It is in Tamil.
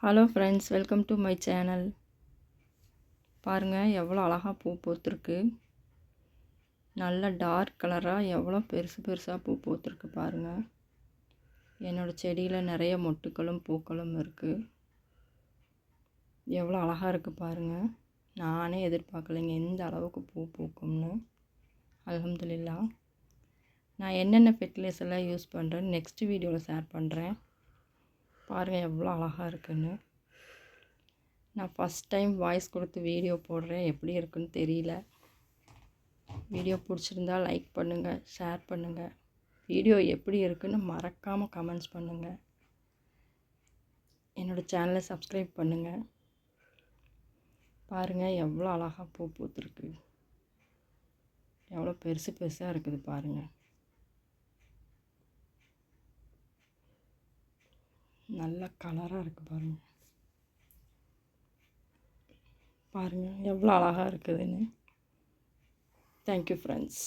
Hello friends, welcome to my channel. பாருங்கள் எவ்வளோ அழகாக பூ பூத்துருக்கு. நல்ல டார்க் கலராக எவ்வளோ பெருசு பெருசாக பூ பூத்துருக்கு பாருங்கள். என்னோடய செடியில் நிறைய மொட்டுக்களும் பூக்களும் இருக்குது. எவ்வளோ அழகாக இருக்குது பாருங்கள். நானே எதிர்பார்க்கலைங்க எந்த அளவுக்கு பூ பூக்கும்னு. அல்ஹம்துலில்லாஹ். நான் என்னென்ன ஃபெர்டிலைசர்லாம் யூஸ் பண்ணுறேன்னு நெக்ஸ்ட் வீடியோவில் ஷேர் பண்ணுறேன். பாருங்கள் எவ்வளோ அழகாக இருக்குன்னு. நான் ஃபஸ்ட் டைம் வாய்ஸ் கொடுத்து வீடியோ போடுறேன், எப்படி இருக்குன்னு தெரியல. வீடியோ பிடிச்சிருந்தா லைக் பண்ணுங்கள், ஷேர் பண்ணுங்கள். வீடியோ எப்படி இருக்குன்னு மறக்காமல் கமெண்ட்ஸ் பண்ணுங்கள். என்னோடய சேனலை சப்ஸ்கிரைப் பண்ணுங்கள். பாருங்கள் எவ்வளோ அழகாக பூ பூத்துருக்கு. எவ்வளோ பெருசு பெருசாக இருக்குது பாருங்கள். நல்ல கலராக இருக்குது பாருங்கள். பாருங்கள் எவ்வளோ அழகாக இருக்குதுன்னு. Thank you friends.